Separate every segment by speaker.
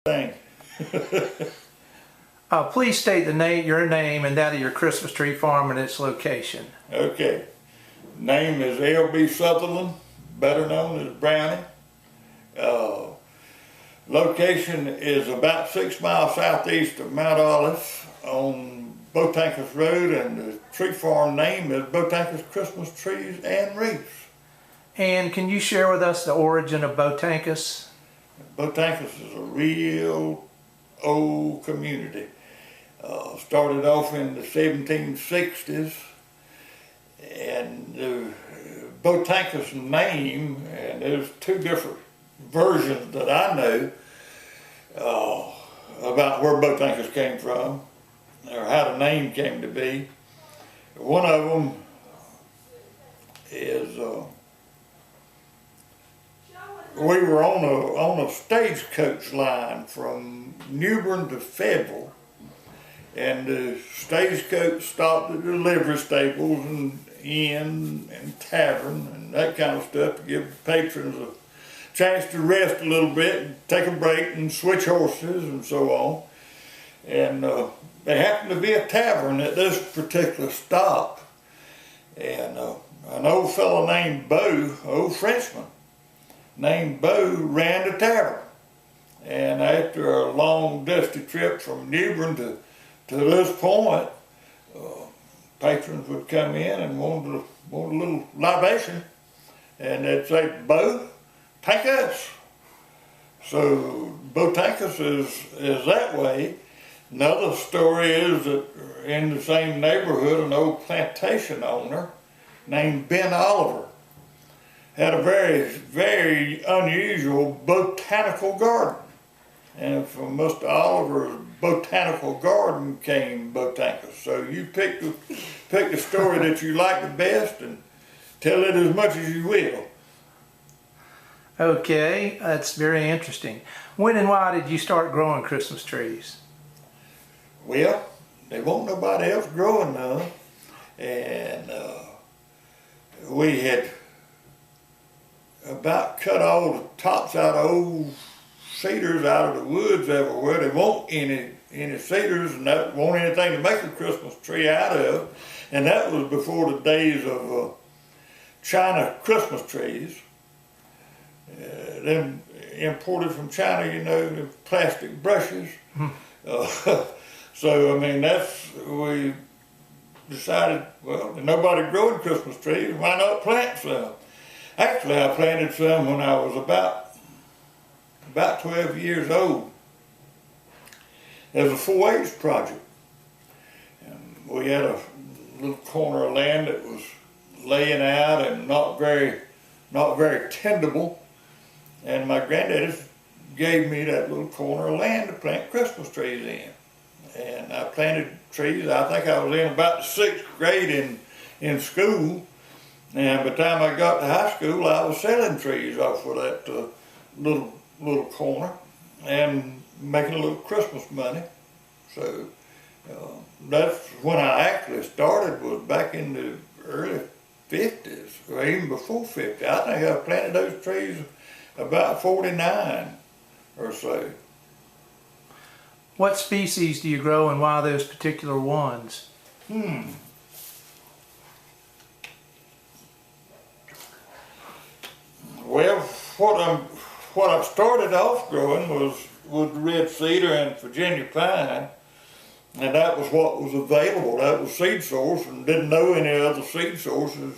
Speaker 1: thing.
Speaker 2: Please state your name and that of your Christmas tree farm and its location.
Speaker 1: Okay. Name is L.B. Southerland, better known as Brownie. Location is about 6 miles southeast of Mount Olive on Beautancus Road, and the tree farm name is Beautancus Christmas Trees and Wreaths.
Speaker 2: And can you share with us the origin of Beautancus?
Speaker 1: Beautancus is a real old community. Started off in the 1760s, and the Beautancus name, and there's two different versions that I know about where Beautancus came from, or how the name came to be. One of them is we were on a stagecoach line from Newbern to Fayetteville, and the stagecoach stopped at the livery stables and inn and tavern and that kind of stuff to give the patrons a chance to rest a little bit and take a break and switch horses and so on. And there happened to be a tavern at this particular stop, and an old fellow named Beau, old Frenchman named Beau, ran the tavern. And after a long dusty trip from Newbern to this point, patrons would come in and want a little libation, and they'd say, "Beau, take us." So Beautancus is that way. Another story is that in the same neighborhood, an old plantation owner named Ben Oliver had a very, very unusual botanical garden. And from Mr. Oliver's botanical garden came Beautancus. So you pick the story that you like the best and tell it as much as you will.
Speaker 2: Okay, that's very interesting. When and why did you start growing Christmas trees?
Speaker 1: Well, there wasn't nobody else growing none, and we had about cut all the tops out of old cedars out of the woods everywhere. There won't any cedars, and that won't anything to make a Christmas tree out of. And that was before the days of China Christmas trees. Them imported from China, you know, the plastic brushes. So, I mean, we decided, well, there's nobody growing Christmas trees, why not plant some? Actually, I planted some when I was about 12 years old as a 4-H project. And we had a little corner of land that was laying out and not very tendable, and my granddaddy gave me that little corner of land to plant Christmas trees in. And I planted trees. I think I was in about the 6th grade in school, and by the time I got to high school, I was selling trees off of that little corner and making a little Christmas money. So that's when I actually started, was back in the early 50s, or even before 50. I think I planted those trees about 49 or so.
Speaker 2: What species do you grow, and why those particular ones?
Speaker 1: Well, what I started off growing was red cedar and Virginia pine, and that was what was available. That was seed source, and didn't know any other seed sources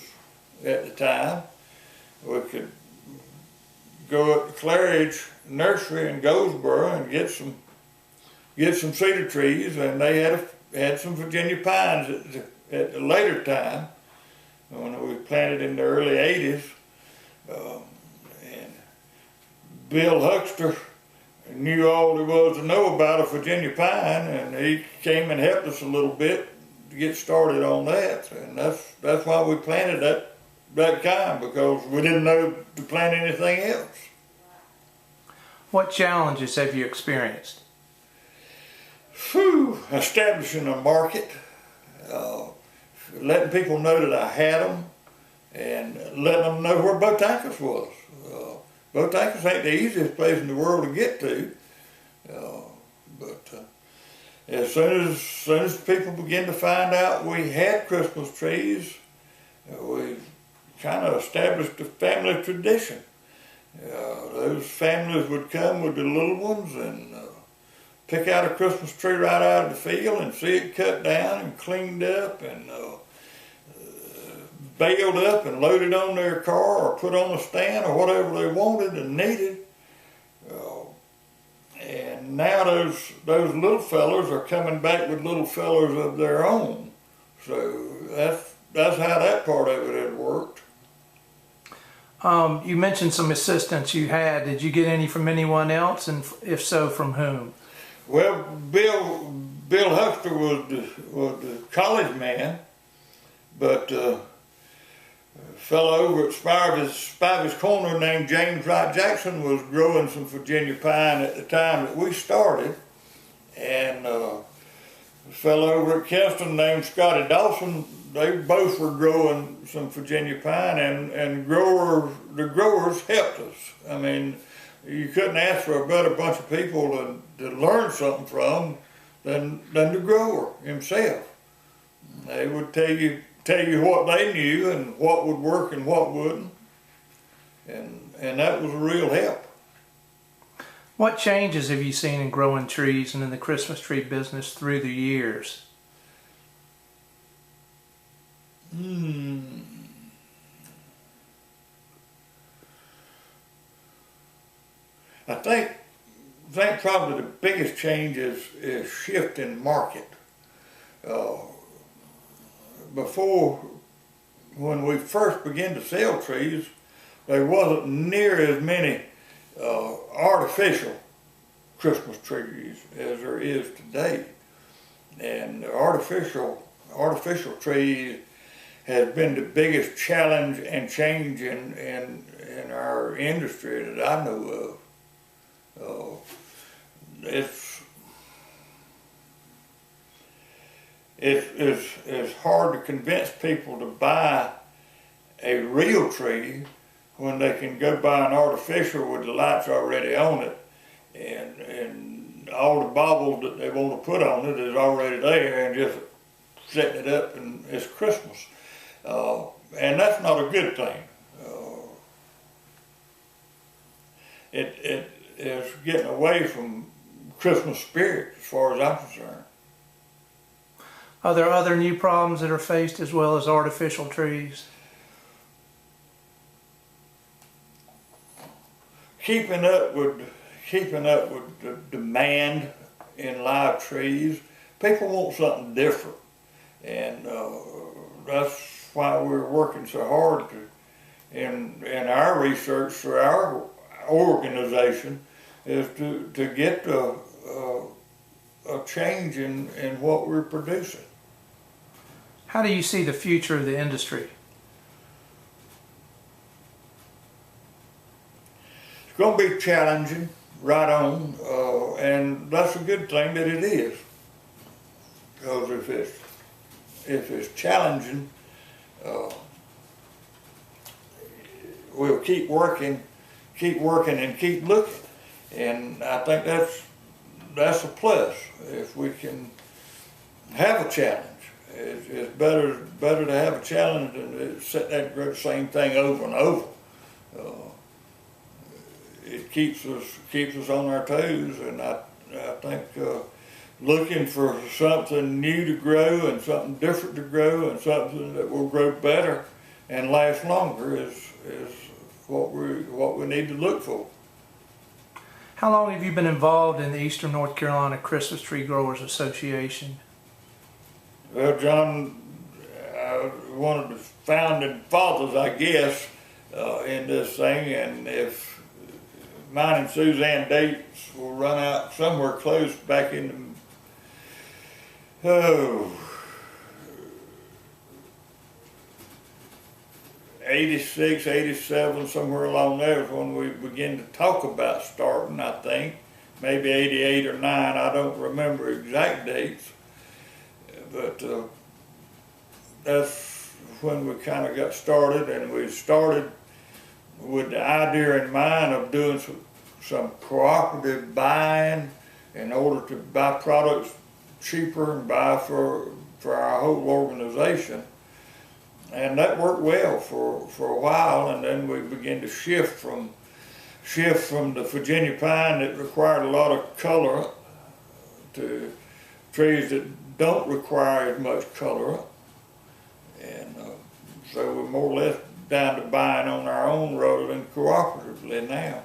Speaker 1: at the time. We could go up to Claridge Nursery in Goldsboro and get some cedar trees, and they had some Virginia pines at the later time when we planted in the early 80s. And Bill Huckster knew all there was to know about a Virginia pine, and he came and helped us a little bit to get started on that. And that's why we planted that kind, because we didn't know to plant anything else.
Speaker 2: What challenges have you experienced?
Speaker 1: Establishing a market, letting people know that I had them, and letting them know where Beautancus was. Beautancus ain't the easiest place in the world to get to. But as soon as people began to find out we had Christmas trees, we kind of established a family tradition. Those families would come with the little ones and pick out a Christmas tree right out of the field and see it cut down and cleaned up and baled up and loaded on their car or put on a stand or whatever they wanted and needed. And now those little fellas are coming back with little fellas of their own. So that's how that part of it had worked.
Speaker 2: You mentioned some assistants you had. Did you get any from anyone else, and if so, from whom?
Speaker 1: Well, Bill Huckster was the college man, but a fellow over at Spivey's Corner named James Wright Jackson was growing some Virginia pine at the time that we started, and a fellow over at Kinston named Scotty Dawson, they both were growing some Virginia pine, and the growers helped us. I mean, you couldn't ask for a better bunch of people to learn something from than the grower himself. They would tell you what they knew and what would work and what wouldn't, and that was a real help.
Speaker 2: What changes have you seen in growing trees and in the Christmas tree business through the years?
Speaker 1: I think probably the biggest change is shift in market. Before, when we first began to sell trees, there wasn't near as many artificial Christmas trees as there is today. And the artificial trees has been the biggest challenge and change in our industry that I know of. It's hard to convince people to buy a real tree when they can go buy an artificial with the lights already on it, and all the baubles that they want to put on it is already there, and just setting it up and it's Christmas. And that's not a good thing. It is getting away from Christmas spirit as far as I'm concerned.
Speaker 2: Are there other new problems that are faced as well as artificial trees?
Speaker 1: Keeping up with the demand in live trees. People want something different, and that's why we're working so hard in our research for our organization is to get a change in what we're producing.
Speaker 2: How do you see the future of the industry?
Speaker 1: It's going to be challenging, right on, and that's a good thing that it is. Because if it's challenging, we'll keep working and keep looking, and I think that's a plus. If we can have a challenge, it's better to have a challenge than to set that same thing over and over. It keeps us on our toes, and I think looking for something new to grow and something different to grow and something that will grow better and last longer is what we need to look for.
Speaker 2: How long have you been involved in the Eastern North Carolina Christmas Tree Growers Association?
Speaker 1: Well, John, one of the founding fathers, I guess, in this thing, and if mine and Suzanne dates will run out somewhere close back in the 86, 87, somewhere along there is when we begin to talk about starting, I think. Maybe 88 or 9, I don't remember exact dates. But that's when we kind of got started, and we started with the idea in mind of doing some cooperative buying in order to buy products cheaper and buy for our whole organization. And that worked well for a while, and then we began to shift from the Virginia pine that required a lot of color to trees that don't require as much color. And so we're more or less down to buying on our own rather than cooperatively now.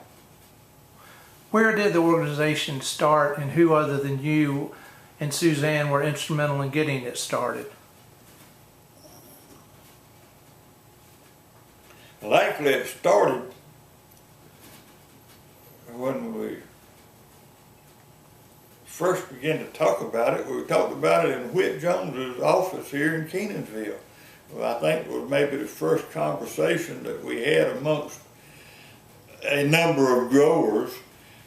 Speaker 2: Where did the organization start, and who other than you and Suzanne were instrumental in getting it started?
Speaker 1: Well, actually it started when we first began to talk about it. We talked about it in Whit Jones's office here in Kenansville. Well, I think it was maybe the first conversation that we had amongst a number of growers.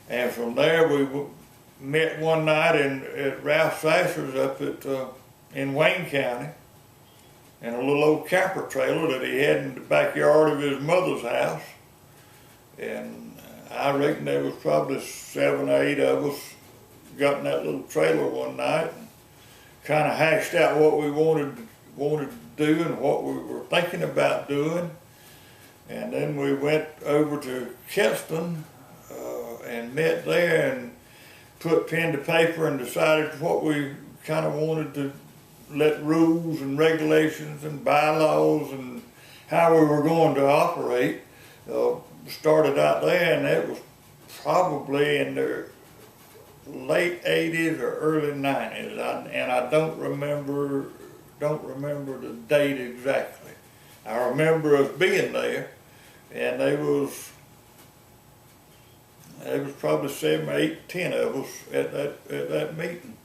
Speaker 1: And from there we met one night at Ralph Sasser's up in Wayne County, in a little old camper trailer that he had in the backyard of his mother's house. And I reckon there was probably 7 or 8 of us got in that little trailer one night and kind of hashed out what we wanted to do and what we were thinking about doing. And then we went over to Kinston and met there and put pen to paper and decided what we kind of wanted to let rules and regulations and bylaws and how we were going to operate. Started out there, and it was probably in the late 80s or early 90s, and I don't remember the date exactly. I remember us being there, and there was probably 7, 8, 10 of us at that meeting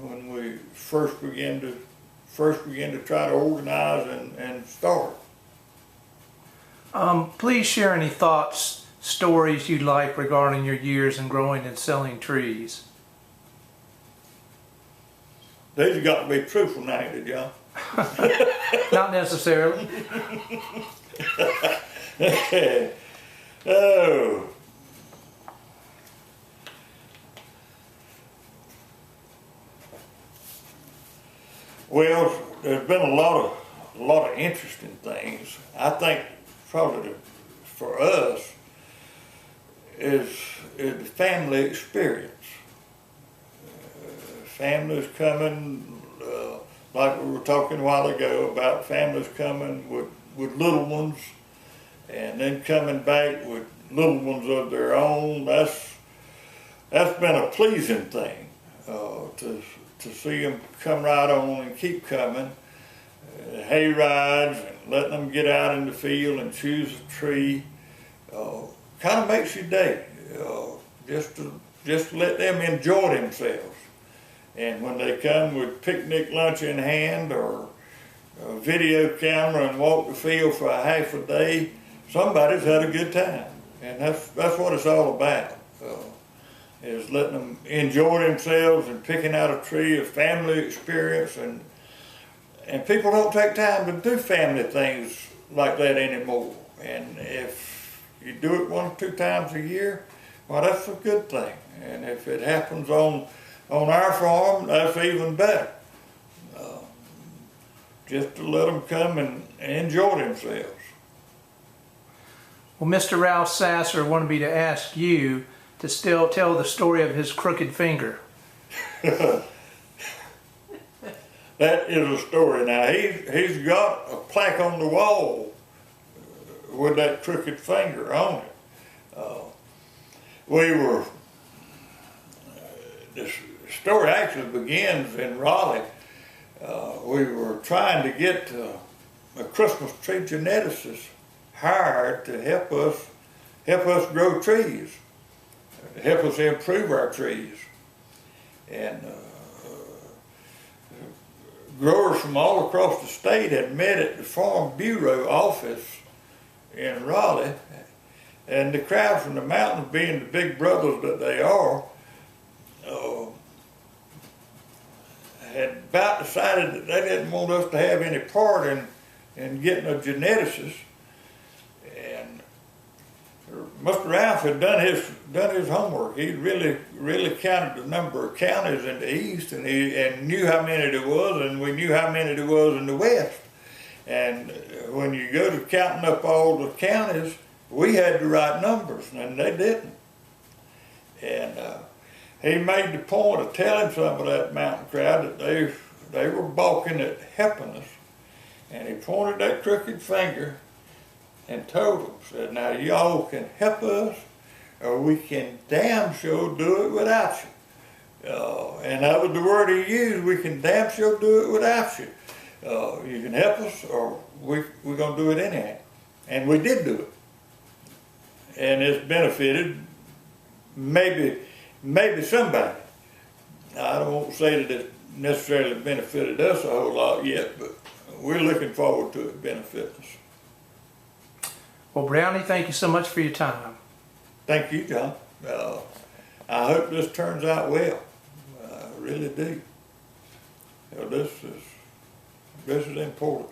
Speaker 1: when we first began to try to organize and start.
Speaker 2: Please share any thoughts, stories you'd like regarding your years in growing and selling trees.
Speaker 1: These have got to be truthful now, did y'all?
Speaker 2: Not necessarily.
Speaker 1: Oh. Well, there's been a lot of interesting things. I think probably for us is the family experience. Families coming, like we were talking a while ago about families coming with little ones and then coming back with little ones of their own. That's been a pleasing thing to see them come right on and keep coming. Hay rides and letting them get out in the field and choose a tree kind of makes your day. Just to let them enjoy themselves. And when they come with picnic lunch in hand or a video camera and walk the field for a half a day, somebody's had a good time. And that's what it's all about. Is letting them enjoy themselves and picking out a tree, a family experience, and people don't take time to do family things like that anymore. And if you do it 1 or 2 times a year, well, that's a good thing. And if it happens on our farm, that's even better. Just to let them come and enjoy themselves.
Speaker 2: Well, Mr. Ralph Sasser wanted me to ask you to still tell the story of his crooked finger.
Speaker 1: That is a story. Now, he's got a plaque on the wall with that crooked finger on it. This story actually begins in Raleigh. We were trying to get a Christmas tree geneticist hired to help us grow trees, help us improve our trees. And growers from all across the state had met at the Farm Bureau office in Raleigh, and the crowd from the mountains, being the big brothers that they are, had about decided that they didn't want us to have any part in getting a geneticist. And Mr. Ralph had done his homework. He really counted the number of counties in the east, and knew how many there was, and we knew how many there was in the west. And when you go to counting up all the counties, we had the right numbers, and they didn't. And he made the point of telling some of that mountain crowd that they were balking at helping us. And he pointed that crooked finger and told them, said, now y'all can help us, or we can damn sure do it without you. And that was the word he used, we can damn sure do it without you. You can help us, or we're going to do it anyhow. And we did do it. And it's benefited maybe somebody. I don't want to say that it necessarily benefited us a whole lot yet, but we're looking forward to it benefiting us.
Speaker 2: Well, Brownie, thank you so much for your time.
Speaker 1: Thank you, John. I hope this turns out well. I really do. This is important.